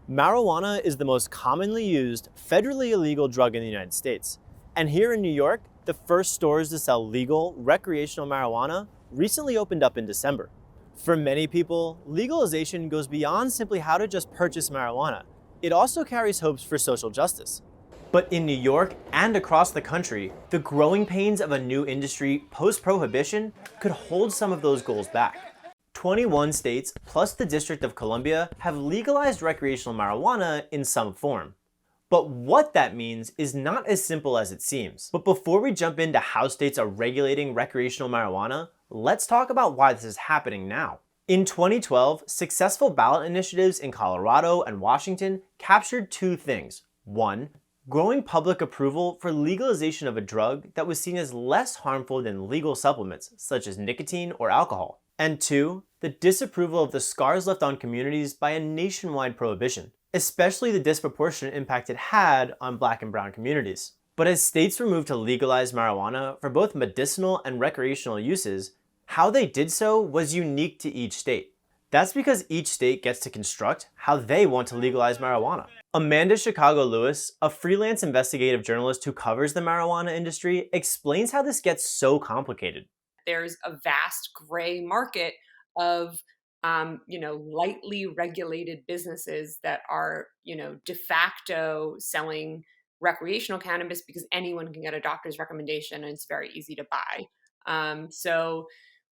Marijuana is the most commonly used, federally illegal drug in the United States. And here in New York, the first stores to sell legal, recreational marijuana recently opened up in December. For many people, legalization goes beyond simply how to just purchase marijuana. It also carries hopes for social justice. But in New York and across the country, the growing pains of a new industry post-prohibition could hold some of those goals back. 21 states plus the District of Columbia have legalized recreational marijuana in some form. But what that means is not as simple as it seems. But before we jump into how states are regulating recreational marijuana, let's talk about why this is happening now. In 2012, successful ballot initiatives in Colorado and Washington captured two things. One, growing public approval for legalization of a drug that was seen as less harmful than legal supplements, such as nicotine or alcohol. And two, the disapproval of the scars left on communities by a nationwide prohibition, especially the disproportionate impact it had on Black and brown communities. But as states were moved to legalize marijuana for both medicinal and recreational uses, how they did so was unique to each state. That's because each state gets to construct how they want to legalize marijuana. Amanda Chicago Lewis, a freelance investigative journalist who covers the marijuana industry, explains how this gets so complicated. There's a vast gray market of lightly regulated businesses that are, de facto selling recreational cannabis because anyone can get a doctor's recommendation and it's very easy to buy. So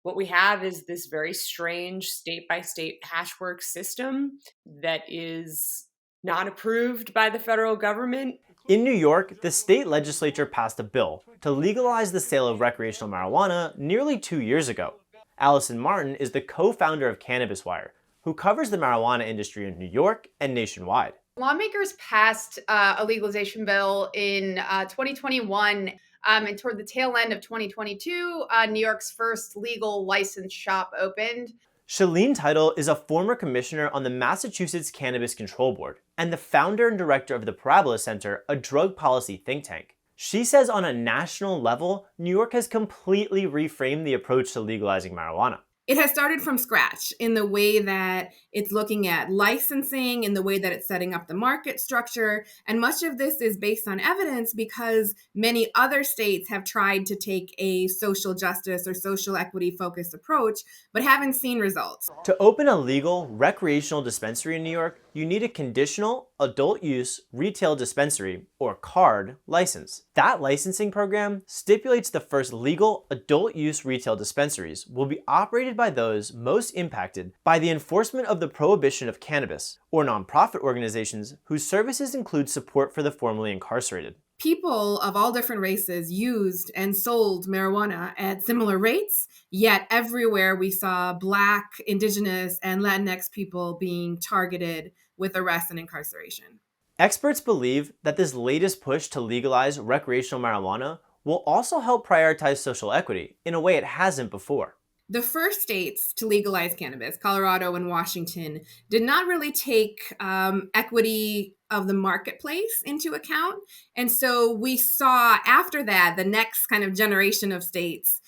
what we have is this very strange state by state patchwork system that is not approved by the federal government. In New York, the state legislature passed a bill to legalize the sale of recreational marijuana nearly 2 years ago. Allison Martin is the co-founder of Cannabis Wire, who covers the marijuana industry in New York and nationwide. Lawmakers passed a legalization bill in 2021, and toward the tail end of 2022, New York's first legal licensed shop opened. Shalene Title is a former commissioner on the Massachusetts Cannabis Control Board and the founder and director of the Parabola Center, a drug policy think tank. She says on a national level, New York has completely reframed the approach to legalizing marijuana. It has started from scratch in the way that it's looking at licensing, in the way that it's setting up the market structure. And much of this is based on evidence because many other states have tried to take a social justice or social equity focused approach, but haven't seen results. To open a legal recreational dispensary in New York, you need a conditional adult use retail dispensary, or CARD, license. That licensing program stipulates the first legal adult use retail dispensaries will be operated by those most impacted by the enforcement of the prohibition of cannabis, or nonprofit organizations whose services include support for the formerly incarcerated. People of all different races used and sold marijuana at similar rates, yet everywhere we saw Black, Indigenous, and Latinx people being targeted with arrest and incarceration. Experts believe that this latest push to legalize recreational marijuana will also help prioritize social equity in a way it hasn't before. The first states to legalize cannabis, Colorado and Washington, did not really take equity of the marketplace into account. And so we saw after that, the next kind of generation of states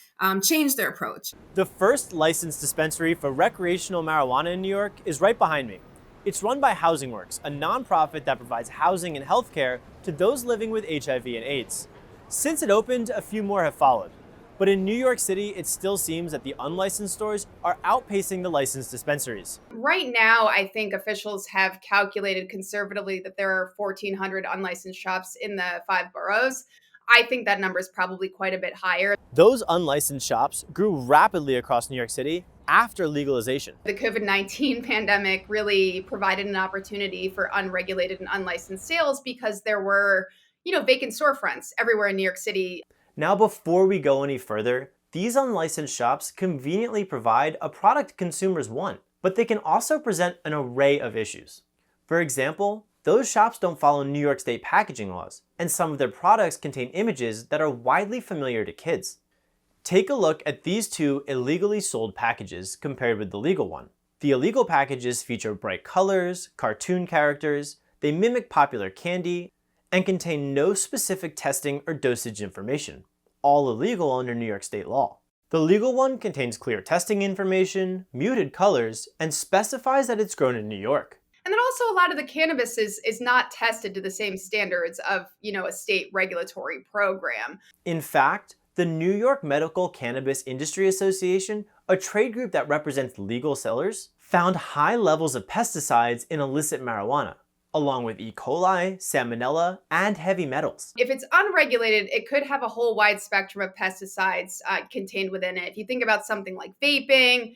change their approach. The first licensed dispensary for recreational marijuana in New York is right behind me. It's run by Housing Works, a nonprofit that provides housing and healthcare to those living with HIV and AIDS. Since it opened, a few more have followed. But in New York City, it still seems that the unlicensed stores are outpacing the licensed dispensaries. Right now, I think officials have calculated conservatively that there are 1,400 unlicensed shops in the 5 boroughs. I think that number is probably quite a bit higher. Those unlicensed shops grew rapidly across New York City after legalization. The COVID-19 pandemic really provided an opportunity for unregulated and unlicensed sales because there were, vacant storefronts everywhere in New York City. Now, before we go any further, these unlicensed shops conveniently provide a product consumers want, but they can also present an array of issues. For example, those shops don't follow New York State packaging laws, and some of their products contain images that are widely familiar to kids. Take a look at these two illegally sold packages compared with the legal one. The illegal packages feature bright colors, cartoon characters, they mimic popular candy, and contain no specific testing or dosage information, all illegal under New York State law. The legal one contains clear testing information, muted colors, and specifies that it's grown in New York. And then also a lot of the cannabis is not tested to the same standards of, a state regulatory program. In fact, the New York Medical Cannabis Industry Association, a trade group that represents legal sellers, found high levels of pesticides in illicit marijuana, along with E. coli, salmonella, and heavy metals. If it's unregulated, it could have a whole wide spectrum of pesticides contained within it. If you think about something like vaping,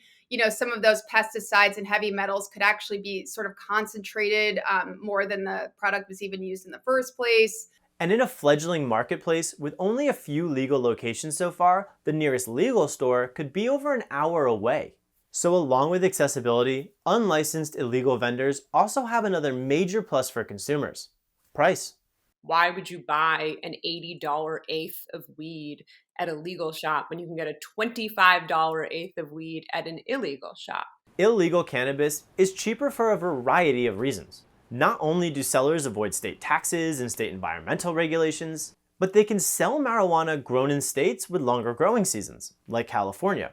some of those pesticides and heavy metals could actually be sort of concentrated more than the product was even used in the first place. And in a fledgling marketplace with only a few legal locations so far, the nearest legal store could be over an hour away. So along with accessibility, unlicensed illegal vendors also have another major plus for consumers: price. Why would you buy an $80 eighth of weed at a legal shop when you can get a $25 eighth of weed at an illegal shop? Illegal cannabis is cheaper for a variety of reasons. Not only do sellers avoid state taxes and state environmental regulations, but they can sell marijuana grown in states with longer growing seasons, like California.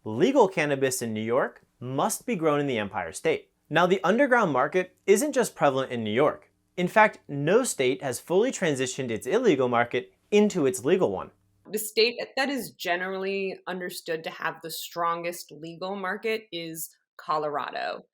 Legal cannabis in New York must be grown in the Empire State. Now, the underground market isn't just prevalent in New York. In fact, no state has fully transitioned its illegal market into its legal one. The state that is generally understood to have the strongest legal market is Colorado.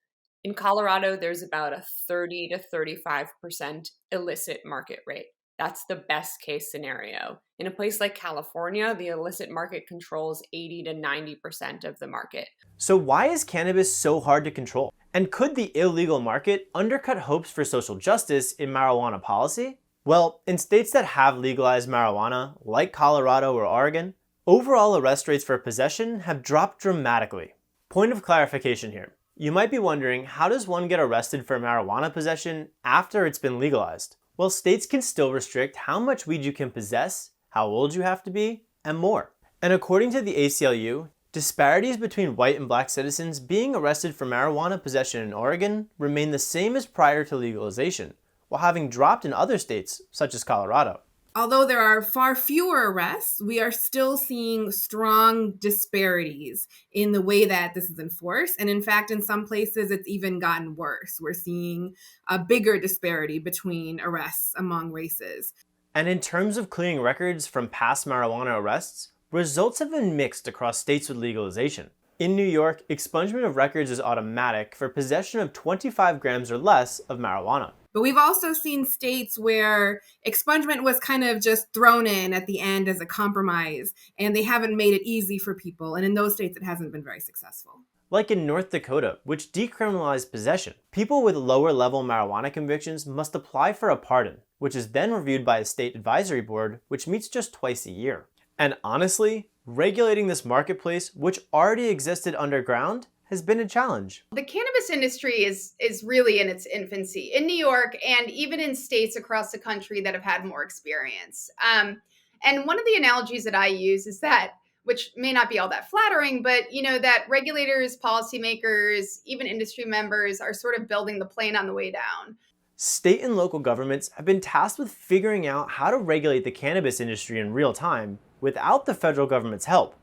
In Colorado, there's about a 30 to 35% illicit market rate. That's the best case scenario. In a place like California, the illicit market controls 80 to 90% of the market. So why is cannabis so hard to control? And could the illegal market undercut hopes for social justice in marijuana policy? Well, in states that have legalized marijuana, like Colorado or Oregon, overall arrest rates for possession have dropped dramatically. Point of clarification here. You might be wondering, how does one get arrested for marijuana possession after it's been legalized? Well, states can still restrict how much weed you can possess, how old you have to be, and more. And according to the ACLU, disparities between white and black citizens being arrested for marijuana possession in Oregon remain the same as prior to legalization, while having dropped in other states, such as Colorado. Although there are far fewer arrests, we are still seeing strong disparities in the way that this is enforced. And in fact, in some places, it's even gotten worse. We're seeing a bigger disparity between arrests among races. And in terms of clearing records from past marijuana arrests, results have been mixed across states with legalization. In New York, expungement of records is automatic for possession of 25 grams or less of marijuana. But we've also seen states where expungement was kind of just thrown in at the end as a compromise, and they haven't made it easy for people. And in those states, it hasn't been very successful. Like in North Dakota, which decriminalized possession. People with lower level marijuana convictions must apply for a pardon, which is then reviewed by a state advisory board, which meets just twice a year. And honestly, regulating this marketplace, which already existed underground, has been a challenge. The cannabis industry is really in its infancy in New York and even in states across the country that have had more experience. And one of the analogies that I use is that, which may not be all that flattering, but that regulators, policymakers, even industry members are sort of building the plane on the way down. State and local governments have been tasked with figuring out how to regulate the cannabis industry in real time without the federal government's help,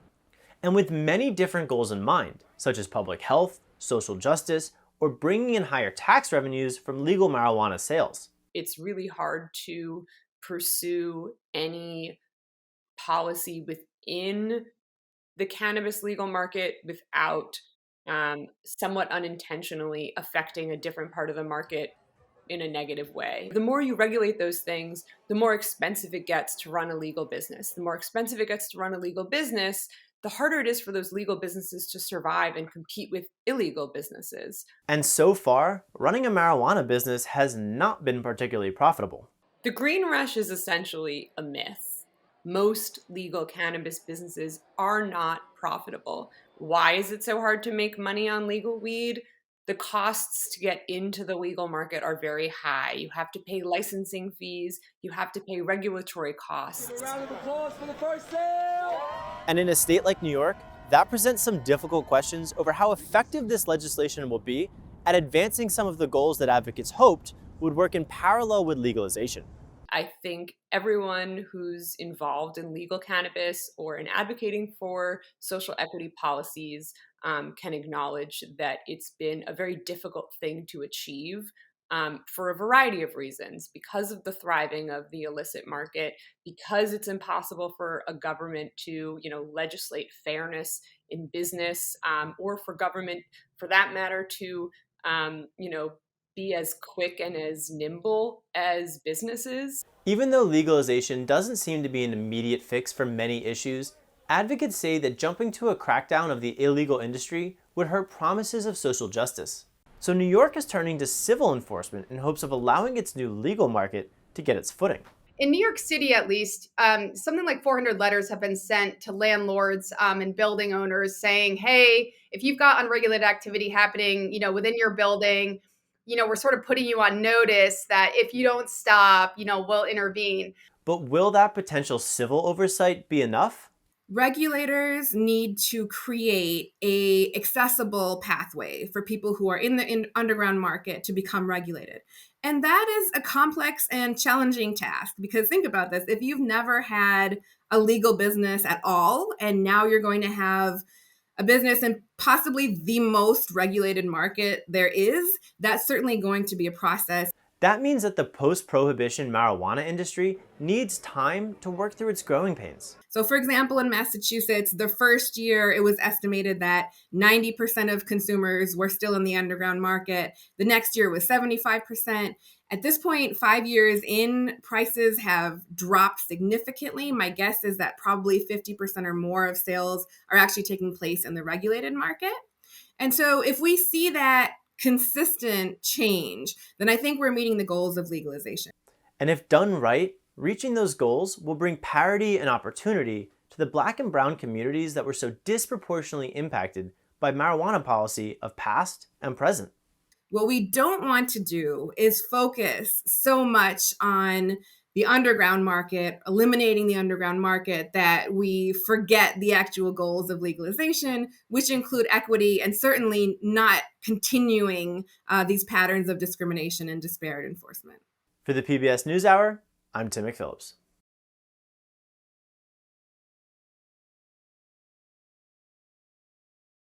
and with many different goals in mind, such as public health, social justice, or bringing in higher tax revenues from legal marijuana sales. It's really hard to pursue any policy within the cannabis legal market without somewhat unintentionally affecting a different part of the market in a negative way. The more you regulate those things, the more expensive it gets to run a legal business. The more expensive it gets to run a legal business, the harder it is for those legal businesses to survive and compete with illegal businesses. And so far, running a marijuana business has not been particularly profitable. The green rush is essentially a myth. Most legal cannabis businesses are not profitable. Why is it so hard to make money on legal weed? The costs to get into the legal market are very high. You have to pay licensing fees. You have to pay regulatory costs. A round of applause for the first sale. And in a state like New York, that presents some difficult questions over how effective this legislation will be at advancing some of the goals that advocates hoped would work in parallel with legalization. I think everyone who's involved in legal cannabis or in advocating for social equity policies can acknowledge that it's been a very difficult thing to achieve for a variety of reasons, because of the thriving of the illicit market, because it's impossible for a government to, legislate fairness in business, or for government, for that matter, to, be as quick and as nimble as businesses. Even though legalization doesn't seem to be an immediate fix for many issues, advocates say that jumping to a crackdown of the illegal industry would hurt promises of social justice. So New York is turning to civil enforcement in hopes of allowing its new legal market to get its footing. In New York City, at least, something like 400 letters have been sent to landlords and building owners saying, hey, if you've got unregulated activity happening, within your building, we're sort of putting you on notice that if you don't stop, we'll intervene. But will that potential civil oversight be enough? Regulators need to create a accessible pathway for people who are in the underground market to become regulated. And that is a complex and challenging task, because think about this. If you've never had a legal business at all, and now you're going to have a business in possibly the most regulated market there is, that's certainly going to be a process. That means that the post-prohibition marijuana industry needs time to work through its growing pains. So for example, in Massachusetts, the first year it was estimated that 90% of consumers were still in the underground market. The next year was 75%. At this point, 5 years in, prices have dropped significantly. My guess is that probably 50% or more of sales are actually taking place in the regulated market. And so if we see that consistent change, then I think we're meeting the goals of legalization. And if done right, reaching those goals will bring parity and opportunity to the Black and brown communities that were so disproportionately impacted by marijuana policy of past and present. What we don't want to do is focus so much on the underground market, eliminating the underground market, that we forget the actual goals of legalization, which include equity and certainly not continuing these patterns of discrimination and disparate enforcement. For the PBS NewsHour, I'm Tim McPhillips.